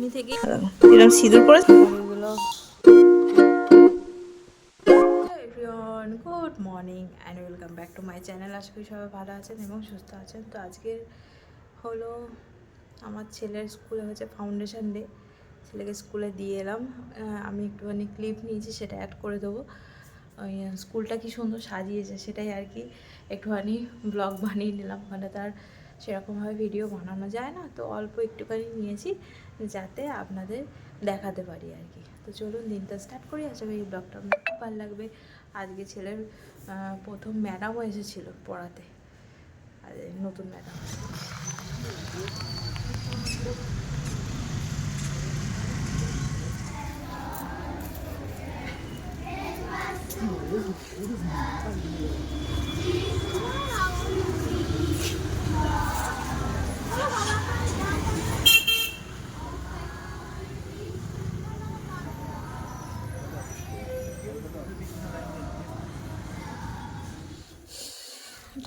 এমনি থেকে এরকম সিঁদুর করে এগুলো। Good morning and welcome back to my channel. আশা করি সবাই ভালো আছেন এবং সুস্থ আছেন। তো আজকে হলো আমার ছেলের স্কুলে হচ্ছে ফাউন্ডেশন ডে। ছেলেকে স্কুলে দিয়ে এলাম। আমি একটুখানি ক্লিপ নিয়েছি, সেটা অ্যাড করে দেবো। ওই স্কুলটা কি সুন্দর সাজিয়েছে সেটাই আর কি একটুখানি ব্লগ বানিয়ে নিলাম। ওখানে তার সেরকমভাবে ভিডিও বানানো যায় না, তো অল্প একটুখানি নিয়েছি যাতে আপনাদের দেখাতে পারি আর কি। তো চলুন দিনটা স্টার্ট করি। আশা করি এই ব্লগটা আপনার খুব ভালো লাগবে। আজকে ছেলের প্রথম ম্যাডামও এসেছিলো পড়াতে, আর নতুন ম্যাডাম।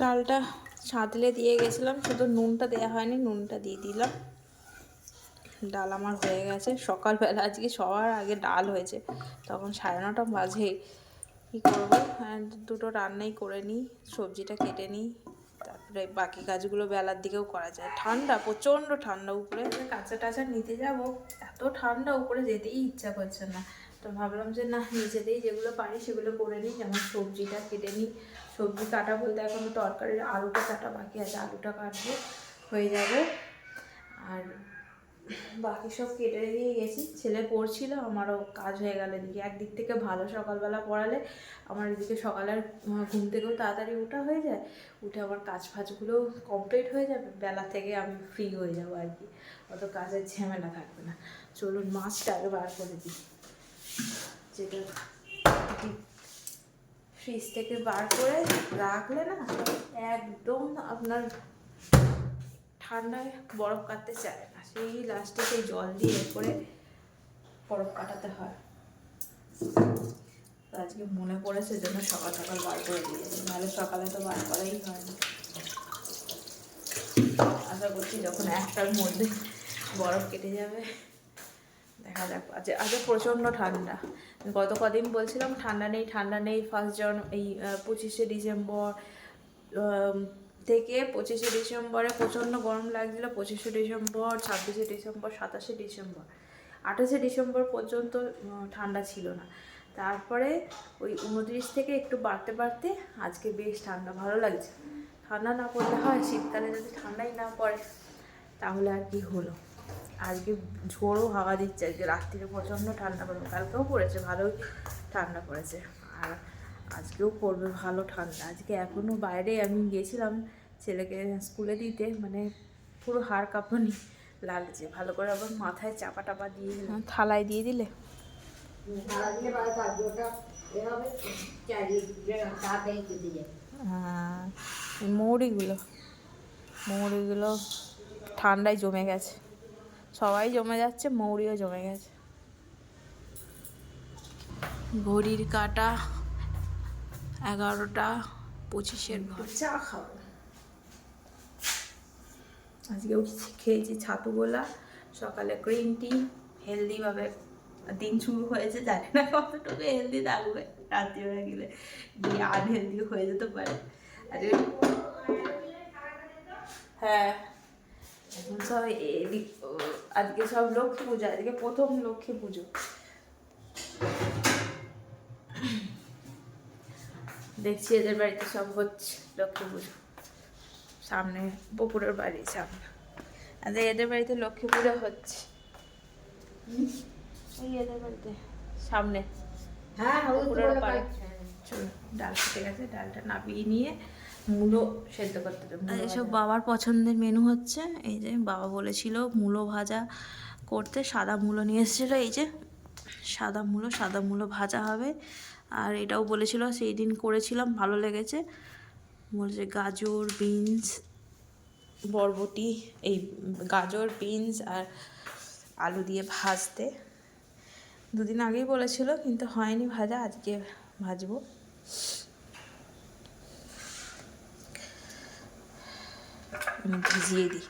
ডালটা ছাঁতলে দিয়ে গেছিলাম, শুধু নুনটা দেওয়া হয়নি, নুনটা দিয়ে দিলাম। ডাল আমার হয়ে গেছে। সকালবেলা আজকে সবার আগে ডাল হয়েছে, তখন 9:30 বাজে। কী করবো, দুটো রান্নাই করে নিই, সবজিটা কেটে নিই, তারপরে বাকি কাজগুলো বেলার দিকেও করা যায়। ঠান্ডা, প্রচণ্ড ঠান্ডা। উপরে কাঁচা টাচা নিতে যাব, এত ঠান্ডা উপরে যেতেই ইচ্ছা করছে না। তো ভাবলাম যে না, নিচেতেই যেগুলো পারি সেগুলো করে নিই। যেমন সবজিটা কেটে নিই। সবজি কাটা বলতে এখনও তরকারির আলুটা কাটা বাকি আছে, আলুটা কাটবো, হয়ে যাবে। আর বাকি সব কেটে দিয়ে গেছি। ছেলে পড়ছিল, আমারও কাজ হয়ে গেল। এদিকে একদিক থেকে ভালো, সকালবেলা পড়ালে আমার এদিকে সকালের ঘুম থেকেও তাড়াতাড়ি ওঠা হয়ে যায়, উঠে আমার কাজ ফাজগুলোও কমপ্লিট হয়ে যাবে, বেলা থেকে আমি ফ্রি হয়ে যাবো আর কি, অত কাজের ঝামেলা থাকবে না। চলুন মাছটা আগে বার করে দিই, যেটা ফ্রিজ থেকে বার করে রাখলে না একদম আপনার ঠান্ডায় বরফ কাটতে চায় না, সেই লাস্টে সেই জল দিয়ে করে বরফ কাটাতে হয়। তো আজকে মনে পড়েছে, জন্য সকাল সকাল বার করে দিয়েছি, নাহলে সকালে তো বার করাই হয়নি। আশা করছি যখন 1টার মধ্যে বরফ কেটে যাবে, দেখা যাক। আজকে প্রচণ্ড ঠান্ডা। গত কদিন বলছিলাম ঠান্ডা নেই ঠান্ডা নেই, এই 25শে ডিসেম্বর থেকে 25শে ডিসেম্বরে প্রচণ্ড গরম লাগছিল, 25শে ডিসেম্বর, 26শে ডিসেম্বর, 27শে ডিসেম্বর, 28শে ডিসেম্বর পর্যন্ত ঠান্ডা ছিল না। তারপরে ওই 29 থেকে একটু বাড়তে বাড়তে আজকে বেশ ঠান্ডা, ভালো লাগছে। ঠান্ডা না পড়লে হয়, শীতকালে যদি ঠান্ডাই না পড়ে তাহলে আর কি হলো। আজকে ঝোড়ো হাওয়া দিচ্ছে, আজকে রাত্রিরে প্রচণ্ড ঠান্ডা পড়বে। কালকেও পড়েছে, ভালোই ঠান্ডা পড়েছে, আর আজকেও পড়বে ভালো ঠান্ডা। আজকে এখনও বাইরে আমি গেছিলাম ছেলেকে স্কুলে দিতে, মানে পুরো হাড় কাঁপানি লাগছে। ভালো করে আবার মাথায় চাপা টাপা দিয়ে থালায় দিয়ে দিলে হ্যাঁ, মৌরিগুলো ঠান্ডায় জমে গেছে, সবাই জমে যাচ্ছে, মৌরিও জমে গেছে। ঘড়ির কাঁটা 11টা 25-এর ঘর। চা খাবো আজকেও, খেয়েছি ছাতুগোলা, সকালে গ্রিন টি, হেলদিভাবে দিন শুরু হয়েছে। জানি না কতটুকু হেলদি থাকবে, রাত্রিবেলা গেলে গিয়ে আনহেলদি হয়ে যেতে পারে। হ্যাঁ, এখন সব আজকে সব লক্ষ্মী পুজো, আজকে প্রথম লক্ষ্মী পুজো। দেখছি এদের বাড়িতে সব হচ্ছে লক্ষ্মী পুজো, সামনে পুকুরের বাড়ির সামনে। আজকে এদের বাড়িতে লক্ষ্মী পুজো হচ্ছে, এই এদের বাড়িতে সামনে। হ্যাঁ, ডাল ফুটে গেছে, ডালটা নামিয়ে নিয়ে মূলো সেদ্ধ করতে দেবো। এসব বাবার পছন্দের মেনু হচ্ছে। এই যে বাবা বলেছিল মূলো ভাজা করতে, সাদা মূলো নিয়ে এসেছিলো, এই যে সাদা মূলো ভাজা হবে। আর এটাও বলেছিল, সেই দিন করেছিলাম, ভালো লেগেছে। বলছে গাজর, বিনস, বরবটি, এই গাজর, বিনস আর আলু দিয়ে ভাজতে। দুদিন আগেই বলেছিল, কিন্তু হয়নি ভাজা, আজকে ভাজবো। আমি ভিজিয়ে দিই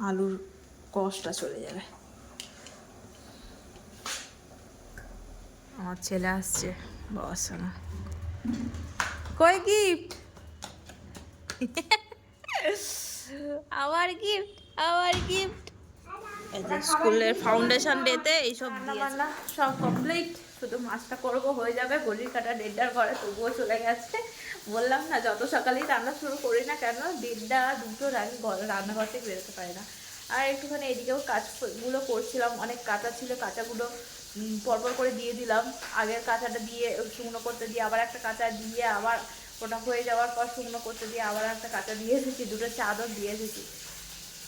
আলুর কষ্টটা চলে যাবে। আমার ছেলে আসছে বাবার সঙ্গে। কই গিফট? আবার গিফট, আবার গিফট। এই যে স্কুলের ফাউন্ডেশন ডেতে এইসব রান্না সব কমপ্লিট, শুধু মাছটা করবো, হয়ে যাবে। ঘড়ির কাটা 1:30 ঘরে, তবুও চলে গেছে। বললাম না, যত সকালেই রান্না শুরু করি না কেন 1:30 2টোর আগে রান্নাঘর থেকে বেরোতে পারি না। আর একটুখানি এদিকেও কাজগুলো করছিলাম, অনেক কাঁচা ছিল, কাঁচাগুলো পরপর করে দিয়ে দিলাম। আগের কাঁচাটা দিয়ে শুকনো করতে দিয়ে আবার একটা কাঁচা দিয়ে, আবার ওটা হয়ে যাওয়ার পর শুকনো করতে দিয়ে আবার একটা কাঁচা দিয়ে এসেছি, দুটো চাদর দিয়ে এসেছি।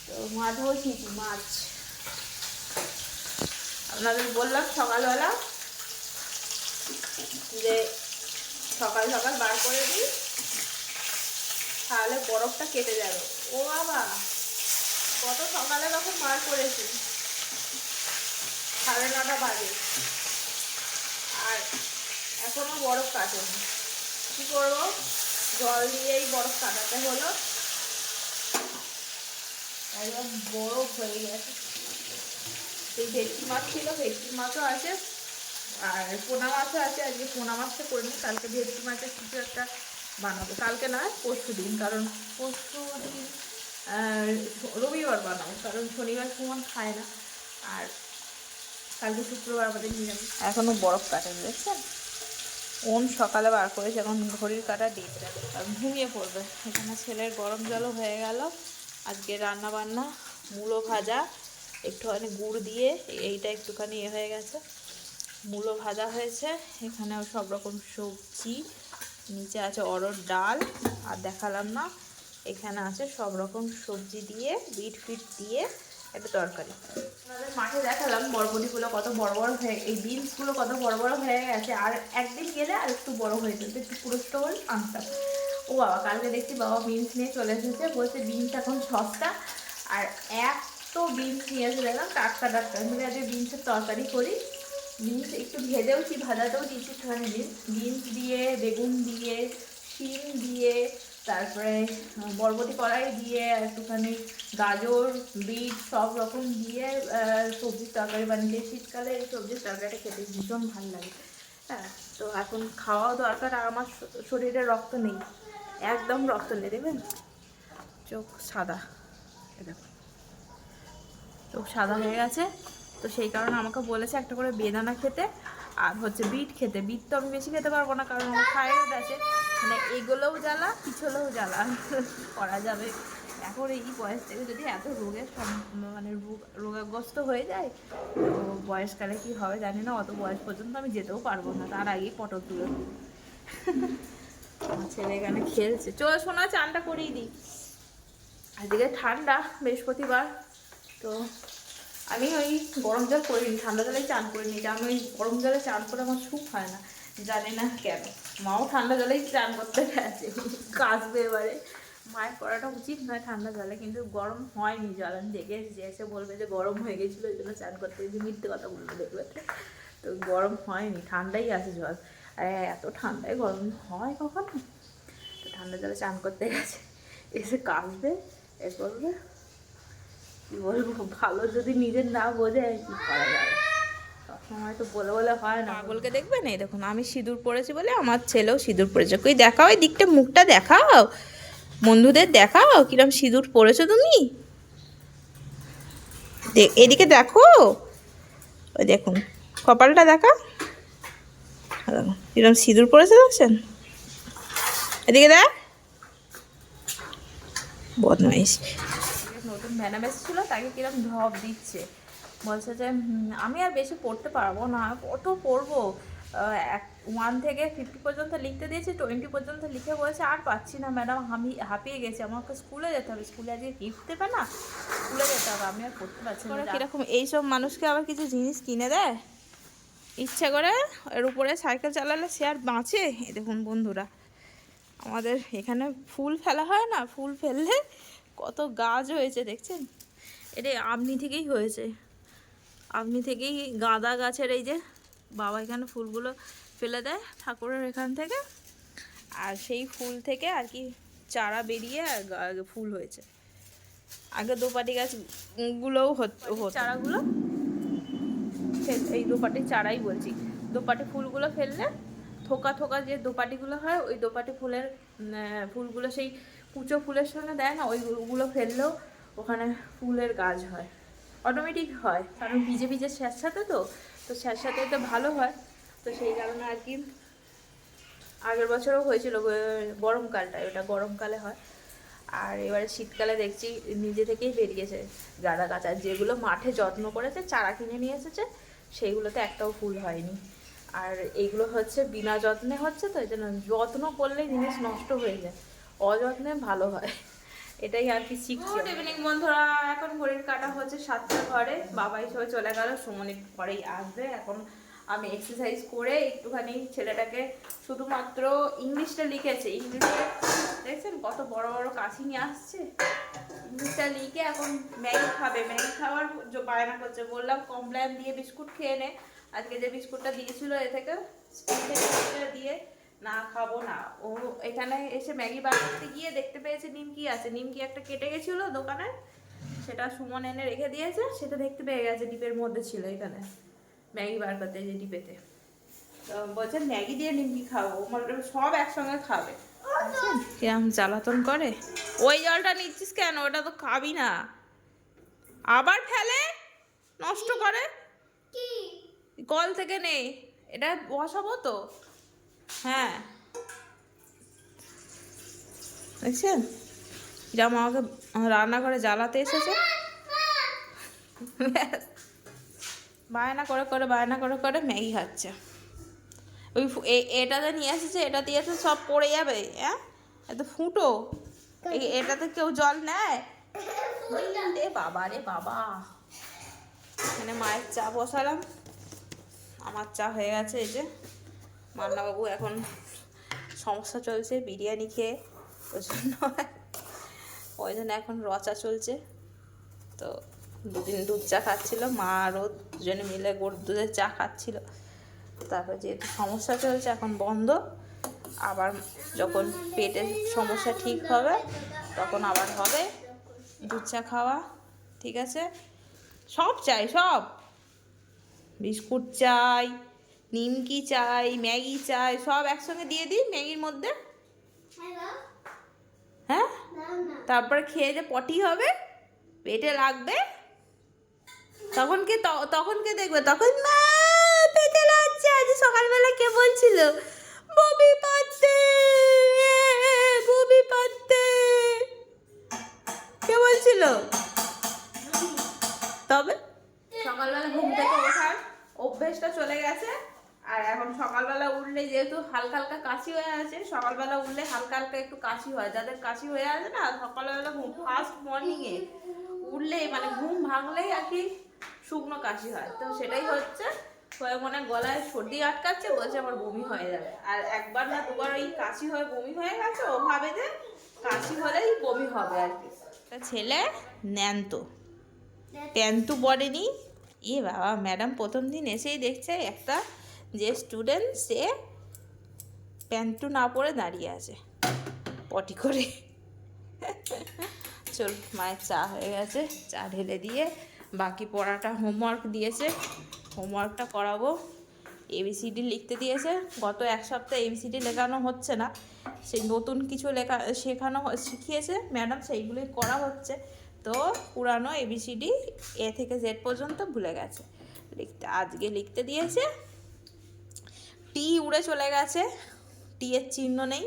তো মাছ বসিয়েছি, মাছ আপনাদের বললাম সকালবেলা যে সকাল সকাল বার করে দিই, তাহলে বরফটা কেটে যাবে। ও বাবা, কত সকালে তখন বার করেছি, 9:30 বাজে, আর এখনো বরফ কাটেনি। কি করবো, জল দিয়েই বরফ কাটাতে হলো, একদম বরফ হয়ে গেছে। এই ভেটকি মাছ ছিল, ভেটকি মাছও আছে, আর পোনা মাছও আছে। আজকে পোনা মাছটা করে নিই, কালকে ভেটকি মাছের কিছু একটা বানাবো। কালকে না, পরশু দিন, কারণ পরশু দিন রবিবার বানাবো, কারণ শনিবার সুমন খায় না, আর কালকে শুক্রবার আমাদের নিরামিষ। এখনো বরফ কাটেনি, দেখছেন? সকালে বার করেছে, এখন ঘড়ির কাটা 1:30, আর ঘুমিয়ে পড়বে। এখানে ছেলের গরম জলও হয়ে গেল। আজকে রান্না বান্না মূলো ভাজা, একটুখানি গুড় দিয়ে, এইটা একটুখানি হয়ে গেছে, মূলো ভাজা হয়েছে। এখানেও সব রকম সবজি, নিচে আছে অরহর ডাল, আর দেখালাম না, এখানে আছে সব রকম সবজি দিয়ে, বিট ফিট দিয়ে একটা তরকারি। আপনাদের মাঠে দেখালাম বরবটিগুলো কত বড় বড় হয়ে, এই বিনসগুলো কত বড় বড় হয়ে গেছে, আর একদিন গেলে আর একটু বড় হয়ে যেত, একটু পুরস্ত হল আনতাম। ও বাবা, কালকে দেখছি বাবা বিনস নিয়ে চলে এসেছে, বলছে বিনস এখন সস্তা, আর এত বিনস নিয়ে এসে দেখলাম টাটকা টাটকা। আমি আজকে বিনসের তরকারি করি, বিনস একটু ভেজেওছি, ভাজাতেও দিয়েছি একটুখানি বিনস দিয়ে, বেগুন দিয়ে, শিম দিয়ে, তারপরে বরবটি কড়াই দিয়ে, একটুখানি গাজর, বিট সব রকম দিয়ে সবজির তরকারি বানিয়ে। শীতকালে এই সবজির তরকারিটা খেতে ভীষণ ভালো লাগে। হ্যাঁ, তো এখন খাওয়াও দরকার, আর আমার শরীরে রক্ত নেই, একদম রক্ত নেই, দেখবেন চোখ সাদা, দেখুন চোখ সাদা হয়ে গেছে। তো সেই কারণে আমাকে বলেছে একটা করে বেদানা খেতে, আর হচ্ছে বিট খেতে। বিট তো আমি বেশি খেতে পারবো না, কারণ আমার থাইরয়েড আছে, মানে এগুলোও জ্বালা, পিছলেও জ্বালা, করা যাবে। এখন এই বয়স থেকে যদি এত রোগের মানে রোগাগ্রস্ত হয়ে যায়, তো বয়সকালে কি হবে জানি না। অত বয়স পর্যন্ত আমি যেতেও পারবো না, তার আগেই পটল তুলে দিই। আমার ছেলে এখানে খেলছে, চল শোনা, চানটা করিয়ে দিই। আজকে ঠান্ডা, বৃহস্পতিবার, তো আমি ওই গরম জল করিনি, ঠান্ডা জলে চান করে নিই। আমি ওই গরম জলে চান করে আমার সুখ হয় না, জানি না কেন। মাও ঠান্ডা জলেই চান করতে গেছে, কাশবে এবারে। মায়ের করাটা উচিত নয় ঠান্ডা জলে, কিন্তু গরম হয়নি জল। আমি দেখে এসেছি, এসে বলবে যে গরম হয়ে গেছিলো, ওই জন্য চান করতে গেছি, মিথ্যে কথা বলবে দেখবে। তো গরম হয়নি, ঠান্ডাই আছে জল। আর এত ঠান্ডায় গরম হয় কখনো? তো ঠান্ডা জলে চান করতে গেছে, এসে কাশবে, এ করবে, কি বলবো। ভালো যদি নিজের না বোঝে কি করা যাবে, সবসময় তো বলে বলে হয় না। পাগলকে দেখবে না, দেখুন আমি সিঁদুর পরেছি বলে আমার ছেলেও সিঁদুর পরেছে। কই দেখাও, এই দিকটা মুখটা দেখাও, বন্ধুদের দেখাও কিরম সিঁদুর পরেছো তুমি। এদিকে দেখো, ওই দেখুন কপালটা দেখা, কিরম সিঁদুর পরেছে দেখছেন, এদিকে দেখ, বদমাইশ। নতুন ভ্যানাম এসেছিলো, তাকে কিরম ঢপ দিচ্ছে, বলছে যে আমি আর বেশি পড়তে পারবো না, কত পড়বো, 1 থেকে 50 পর্যন্ত লিখতে দিয়েছি, 20 পর্যন্ত লিখে বলেছে আর পাচ্ছি না ম্যাডাম, আমি হাঁপিয়ে গেছি, আমাকে স্কুলে যেতে হবে, স্কুলে আজকে গিফট দেবে না, স্কুলে যেতে হবে, আমি আর পড়তে পারছি না। কীরকম এইসব মানুষকে আবার কিছু জিনিস কিনে দেয় ইচ্ছা করে, এর উপরে সাইকেল চালালে সে আর বাঁচে। এই দেখুন বন্ধুরা, আমাদের এখানে ফুল ফেলা হয় না, ফুল ফেললে কত গাছ হয়েছে দেখছেন, এটা আমনি থেকেই হয়েছে, আমনি থেকেই গাঁদা গাছের, এই যে বাবা এখানে ফুলগুলো ফেলে দেয় ঠাকুরের এখান থেকে, আর সেই ফুল থেকে আর কি চারা বেরিয়ে আর ফুল হয়েছে। আগে দোপাটি গাছগুলোও হতো, চারাগুলো এই দোপাটির চারাই বলছি, দোপাটি ফুলগুলো ফেললে থোকা থোকা যে দোপাটিগুলো হয়, ওই দোপাটি ফুলের ফুলগুলো সেই কুচো ফুলের সঙ্গে দেয় না, ওইগুলো ফেললেও ওখানে ফুলের গাছ হয়, অটোমেটিক হয়, কারণ ভিজে ভিজে স্যাঁতসাঁতে তো স্যাঁতসাঁতে তো ভালো হয়। তো সেই কারণে আর কি আগের বছরও হয়েছিল গরমকালটায়, ওটা গরমকালে হয়। আর এবারে শীতকালে দেখছি নিজে থেকেই বেরিয়েছে গাঁদা গাছ, আর যেগুলো মাঠে যত্ন করেছে চারা কিনে নিয়ে এসেছে সেইগুলোতে একটাও ফুল হয়নি। আর এইগুলো হচ্ছে বিনা যত্নে হচ্ছে, তো এই জন্য যত্ন করলেই জিনিস নষ্ট হয়ে যায়, অযত্নে ভালো হয়, এটাই আর কি শিখছি। গুড ইভিনিং বন্ধুরা, এখন ঘড়ির কাটা হচ্ছে 7টার ঘরে, বাবাই সবাই চলে গেল, সুমন একটু পরেই আসবে। এখন আমি এক্সারসাইজ করে একটুখানি ছেলেটাকে শুধুমাত্র ইংলিশটা লিখেছে, ইংলিশে দেখছেন কত বড় বড় কাশি নিয়ে আসছে, ইংলিশটা লিখে এখন ম্যাগি খাবে, ম্যাগি খাওয়ার বায়না করছে। বললাম কমপ্লেন দিয়ে বিস্কুট খেয়ে নে, আজকে যে বিস্কুটটা দিয়েছিল এ থেকে দিয়ে না খাবো না। ও এখানে এসে ম্যাগি বানাতে গিয়ে দেখতে পেয়েছে নিমকি আছে, নিমকি একটা কেটে গেছিলো দোকানে, সেটা সুমন এনে রেখে দিয়েছে, সেটা দেখতে পেয়ে গেছে ডিপের মধ্যে ছিল, এখানে ম্যাগি বার করতে যে ডিপেতে, তো বলছে ম্যাগি দিয়ে নিমকি খাবো, মানে সব একসঙ্গে খাবে। কিরম জ্বালাতন করে। ওই জলটা নিচ্ছিস কেন, ওটা তো খাবি না, আবার ফেলে নষ্ট করে, কল থেকে নেই, এটা বসাবো তো। হ্যাঁ দেখছেন কিরম আমাকে রান্নাঘরে জ্বালাতে এসেছে, বায়না করে করে বায়না করে করে ম্যাগি খাচ্ছে। ওই এটাতে নিয়ে এসেছে, এটা দিয়ে তো সব পড়ে যাবে, হ্যাঁ এত ফুটো, এটাতে কেউ জল নেয় রে বাবা, রে বাবা। এখানে মায়ের চা বসালাম, আমার চা হয়ে গেছে। এই যে মান্নাবাবু এখন সমস্যা চলছে বিরিয়ানি খেয়ে, ওই জন্য এখন রচা চলছে, তো দুদিন দুধ চা খাচ্ছিল, মা আরও দুজনে মিলে গরুর দুধের চা খাচ্ছিল। তারপর যেহেতু সমস্যা চলছে এখন বন্ধ, আবার যখন পেটের সমস্যা ঠিক হবে তখন আবার হবে দুধ চা খাওয়া, ঠিক আছে। সব চাই, সব বিস্কুট চাই, নিমকি চাই, ম্যাগি চাই, সব একসঙ্গে দিয়ে দিই ম্যাগির মধ্যে, হ্যাঁ তারপরে খেয়ে যে পটি হবে, পেটে লাগবে, তখন কে দেখবে, তখন মা পেটে লাগছে। আজ সকালবেলা কে বলছিল বমি পাচ্ছে, বমি পাচ্ছে, কে বলছিল? তবে সকালবেলা ঘুম থেকে ওঠার অভ্যেসটা চলে গেছে, আর এখন সকালবেলা উঠলে যেহেতু হালকা হালকা কাশি হয়ে আছে, সকালবেলা উঠলে হালকা হালকা একটু কাশি হয়, যাদের কাশি হয়ে আছে না সকালবেলা ফার্স্ট মর্নিংয়ে উঠলেই মানে ঘুম ভাঙলেই আর কি শুকনো কাশি হয়, তো সেটাই হচ্ছে, হয়ে মনে গলায় সর্দি আটকাচ্ছে, বলছে আমার বমি হয়ে যাবে। আর একবার না দুবার ওই কাশি হয়ে বমি হয়ে গেছে, ও ভাবে যে কাশি হলেই বমি হবে আর কি। ছেলে ন্যান্ত প্যান্টু পরেনি, এ বাবা ম্যাডাম প্রথম দিন এসেই দেখছে একটা যে স্টুডেন্ট সে প্যান্টু না পরে দাঁড়িয়ে আছে পটি করে। চল মায়ের চা হয়ে গেছে, চা ঢেলে দিয়ে বাকি পড়াটা হোমওয়ার্ক দিয়েছে, হোমওয়ার্কটা করাবো। এবিসিডি লিখতে দিয়েছে, গত এক সপ্তাহ এবিসিডি লেখানো হচ্ছে না, সেই নতুন কিছু শিখিয়েছে ম্যাডাম, সেইগুলোই করা হচ্ছে। তো পুরানো এবিসিডি এ থেকে জেড পর্যন্ত ভুলে গেছে আজকে লিখতে দিয়েছে। টি উড়ে চলে গেছে, টি এর চিহ্ন নেই,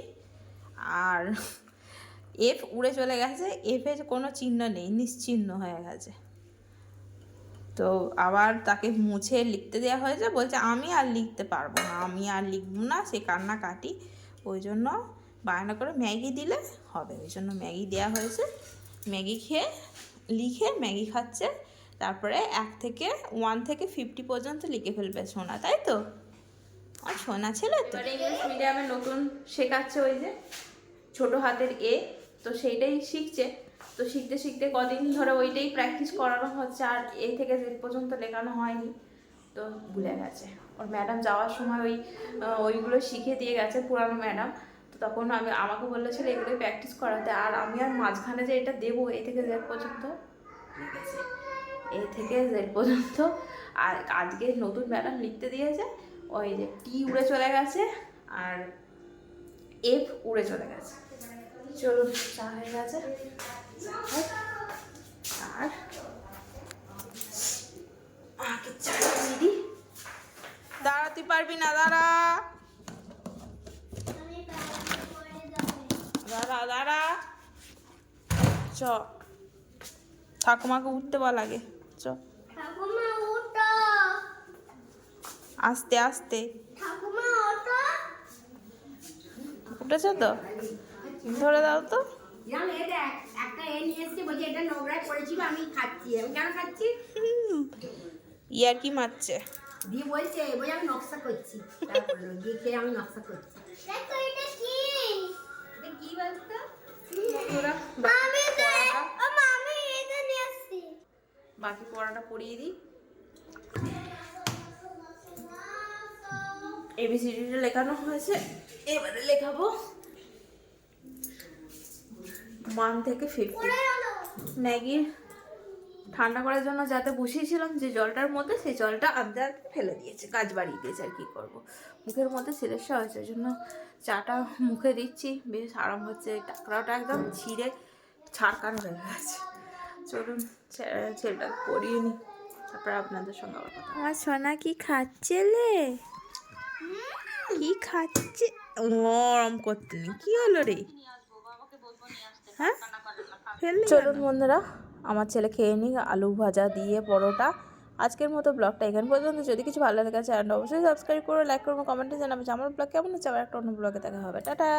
আর এফ উড়ে চলে গেছে, এফের কোনো চিহ্ন নেই, নিশ্চিহ্ন হয়ে গেছে। তো আবার তাকে মুছে লিখতে দেওয়া হয়েছে, বলছে আমি আর লিখতে পারবো না, আমি আর লিখবো না, সে কান্নাকাটি, ওই জন্য বায়না করে ম্যাগি দিলে হবে, ওই জন্য ম্যাগি দেওয়া হয়েছে। ম্যাগি খেয়ে লিখে ম্যাগি খাচ্ছে, তারপরে 1 থেকে 50 পর্যন্ত লিখে ফেলবে সোনা, তাই তো? আর সোনা ছেলে তো। ইংলিশ মিডিয়ামে নতুন শেখাচ্ছে ওই যে ছোটো হাতের এ, তো সেইটাই শিখছে, তো শিখতে শিখতে কদিন ধরে ওইটাই প্র্যাকটিস করানো হচ্ছে, আর এ থেকে জেড পর্যন্ত লেখানো হয়নি, তো ভুলে গেছে। ওর ম্যাডাম যাওয়ার সময় ওইগুলো শিখে দিয়ে গেছে, পুরানো ম্যাডাম, তো তখন আমাকে বলেছিল এগুলোই প্র্যাকটিস করাতে, আর আমি আর মাঝখানে যে এটা দেবো এই থেকে জেড পর্যন্ত লিখেছে, এই থেকে জেড পর্যন্ত। আর আজকে নতুন ম্যাডাম লিখতে দিয়েছে, ওই যে টি উড়ে চলে গেছে আর এফ উড়ে চলে গেছে। চলুন, চা হয়ে গেছে আর আগে চা দিয়ে দিই। দাঁড়াতে পারবি না, দাঁড়া দাঁড়া দাঁড়া। চ, ঠাকুমাকে উঠতে বল আগে, চ আস্তে আস্তে। উঠেছে তো, ধরে দাও তো। ইয়ার কি মারছে দিয়ে বলছে আমি নকশা করছি, আমি নকশা করছি। কি বলতো বাকি পড়াটা পড়িয়ে দিই। এবিসিডিটা লেখানো হয়েছে, এবারে লেখাবো 1 থেকে 50। ম্যাগি ঠান্ডা করার জন্য যাতে বসিয়েছিলাম যে জলটার মধ্যে, সেই জলটা আনতে আনতে ফেলে দিয়েছে, কাজ বাড়িয়ে দিয়েছে। আর কি করবো, মুখের মধ্যে সিলেসা হয়েছে, ওই জন্য চাটা মুখে দিচ্ছি, বেশ আরাম হচ্ছে। টাকরাটা একদম ছিঁড়ে ছাড়কার হয়ে গেছে। চলুন ছেলেটা পরিয়ে নিই, তারপরে আপনাদের সঙ্গে আবার কথা। আমার সোনা কি খাচ্ছেলে? কি খাচ্ছে? ওরম করতে নেই, কি হলো রে? হ্যাঁ, চলুন বন্ধুরা, আমার ছেলে খেয়ে নিই আলু ভাজা দিয়ে পরোটা। আজকের মতো ব্লগটা এখানে পর্যন্ত। যদি কিছু ভালো লাগে চ্যানেলটা অবশ্যই সাবস্ক্রাইব করো, লাইক করবো, কমেন্টে জানাবো যে আমার ব্লগ কেমন হচ্ছে। আবার একটা অন্য ব্লগে দেখা হবে। টাটা।